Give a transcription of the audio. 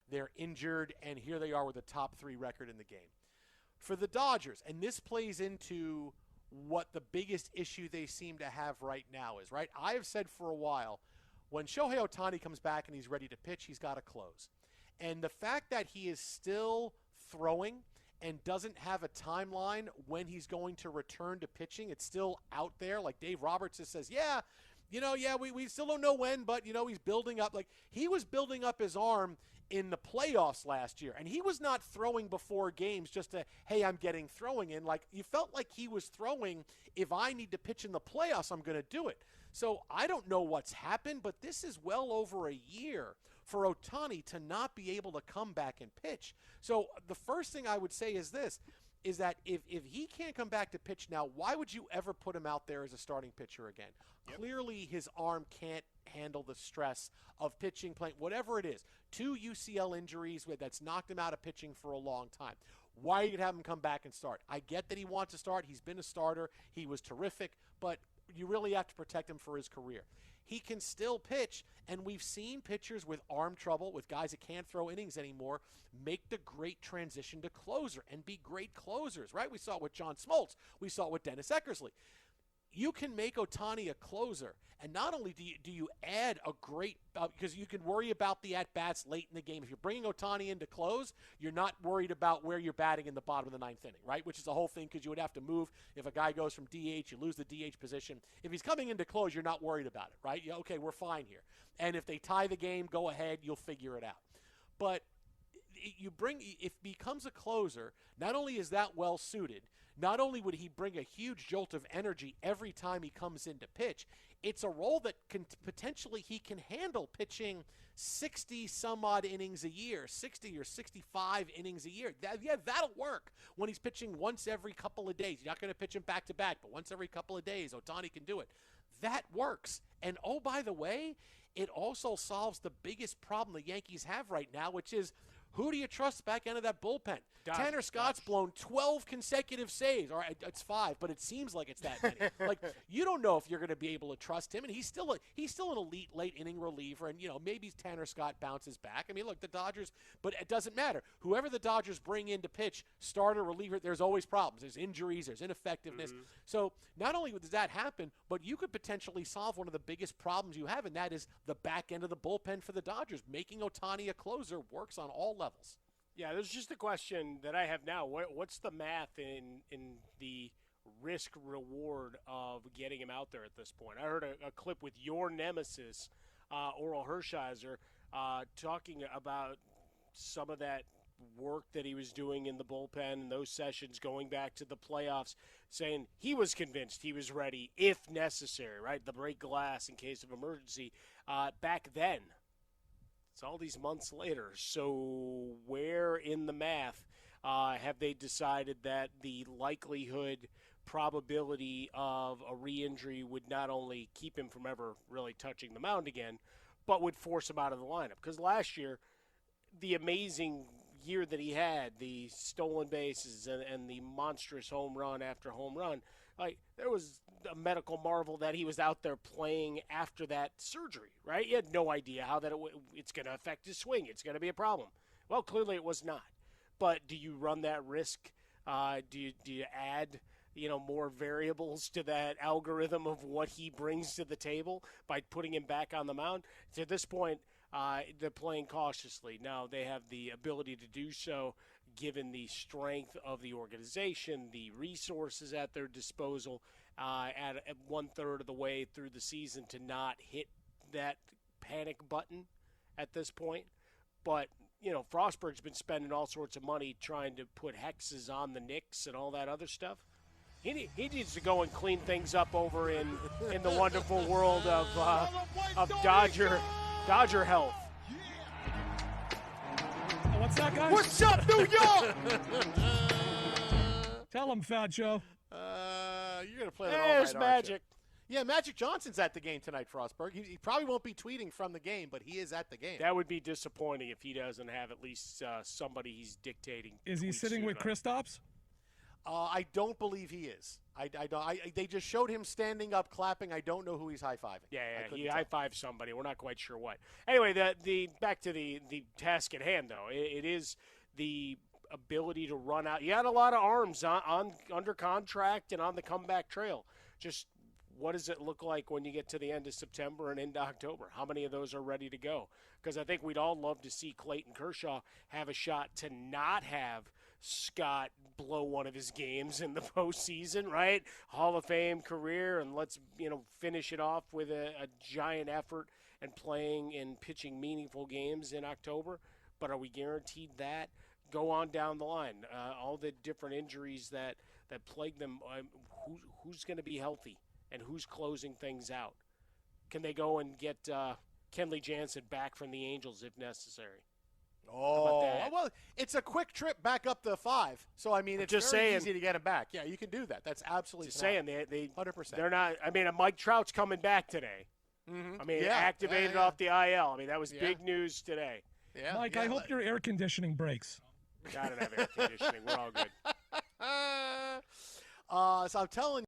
They're injured, and here they are with a top 3 record in the game. For the Dodgers, and this plays into what the biggest issue they seem to have right now is, right? I have said for a while, when Shohei Ohtani comes back and he's ready to pitch, he's got to close. And the fact that he is still throwing and doesn't have a timeline when he's going to return to pitching, it's still out there. Like Dave Roberts just says, we still don't know when, but, he's building up. Like, he was building up his arm in the playoffs last year, and he was not throwing before games just to, hey, I'm getting throwing in. Like, you felt like he was throwing, if I need to pitch in the playoffs, I'm going to do it. So I don't know what's happened, but this is well over a year for Ohtani to not be able to come back and pitch. So the first thing I would say is this, is that if he can't come back to pitch now, why would you ever put him out there as a starting pitcher again? Yep. Clearly his arm can't handle the stress of pitching, playing, whatever it is. 2 UCL injuries that's knocked him out of pitching for a long time. Why are you going to have him come back and start? I get that he wants to start. He's been a starter. He was terrific, but you really have to protect him for his career. He can still pitch, and we've seen pitchers with arm trouble, with guys that can't throw innings anymore, make the great transition to closer and be great closers, right? We saw it with John Smoltz. We saw it with Dennis Eckersley. You can make Ohtani a closer, and not only do you add a great because you can worry about the at-bats late in the game. If you're bringing Ohtani in to close, you're not worried about where you're batting in the bottom of the 9th inning, right, which is the whole thing because you would have to move. If a guy goes from DH, you lose the DH position. If he's coming in to close, you're not worried about it, right? Okay, we're fine here. And if they tie the game, go ahead, you'll figure it out. But if he becomes a closer, not only is that well suited, not only would he bring a huge jolt of energy every time he comes in to pitch, it's a role that potentially he can handle pitching 60 some odd innings a year, 60 or 65 innings a year. That'll work when he's pitching once every couple of days. You're not going to pitch him back to back, but once every couple of days, Ohtani can do it. That works. And oh, by the way, it also solves the biggest problem the Yankees have right now, which is, who do you trust back end of that bullpen? Tanner Scott's blown 12 consecutive saves. All right, it's 5, but it seems like it's that many. Like, you don't know if you're going to be able to trust him, and he's still an elite late inning reliever, and maybe Tanner Scott bounces back. I mean, look, the Dodgers, but it doesn't matter. Whoever the Dodgers bring in to pitch, starter, reliever, there's always problems. There's injuries, there's ineffectiveness. Mm-hmm. So not only does that happen, but you could potentially solve one of the biggest problems you have, and that is the back end of the bullpen for the Dodgers. Making Ohtani a closer works on all levels. Yeah, there's just a question that I have now. What's the math in the risk-reward of getting him out there at this point? I heard a clip with your nemesis, Oral Hershiser, talking about some of that work that he was doing in the bullpen and those sessions going back to the playoffs, saying he was convinced he was ready if necessary, right? The break glass in case of emergency back then. It's all these months later. So where in the math have they decided that the likelihood, probability of a re-injury would not only keep him from ever really touching the mound again, but would force him out of the lineup? Because last year, the amazing year that he had, the stolen bases and the monstrous home run after home run, like, there was a medical marvel that he was out there playing after that surgery, right? He had no idea how that it's going to affect his swing. It's going to be a problem. Well, clearly it was not. But do you run that risk? Do you add more variables to that algorithm of what he brings to the table by putting him back on the mound? To this point, they're playing cautiously. Now, they have the ability to do so given the strength of the organization, the resources at their disposal at 1/3 of the way through the season to not hit that panic button at this point. But, Frostberg's been spending all sorts of money trying to put hexes on the Knicks and all that other stuff. He needs to go and clean things up over in the wonderful world of Dodger health. What's up, guys? What's up, New York? Tell him, Fat Joe. You're going to play that all There's night, Magic. Yeah, Magic Johnson's at the game tonight, Frostberg. He probably won't be tweeting from the game, but he is at the game. That would be disappointing if he doesn't have at least somebody he's dictating. Is he sitting with Kristaps? I don't believe he is. I don't. They just showed him standing up, clapping. I don't know who he's high-fiving. Yeah, he high-fived somebody. We're not quite sure what. Anyway, the back to the task at hand, though. It is the ability to run out. You had a lot of arms on under contract and on the comeback trail. Just what does it look like when you get to the end of September and into October? How many of those are ready to go? Because I think we'd all love to see Clayton Kershaw have a shot to not have Scott blow one of his games in the postseason, right? Hall of Fame career, and let's finish it off with a giant effort and playing and pitching meaningful games in October. But are we guaranteed that? Go on down the line. All the different injuries that plague them. Who's going to be healthy and who's closing things out? Can they go and get Kenley Jansen back from the Angels if necessary? Oh, well, it's a quick trip back up the 5. So, I mean, it's just very easy to get him back. Yeah, you can do that. That's absolutely just saying. They 100%. They're not – I mean, Mike Trout's coming back today. Mm-hmm. I mean, activated off the IL. I mean, that was big news today. Yeah, Mike, I hope your air conditioning breaks. I don't have air conditioning. We're all good. So I'm telling you.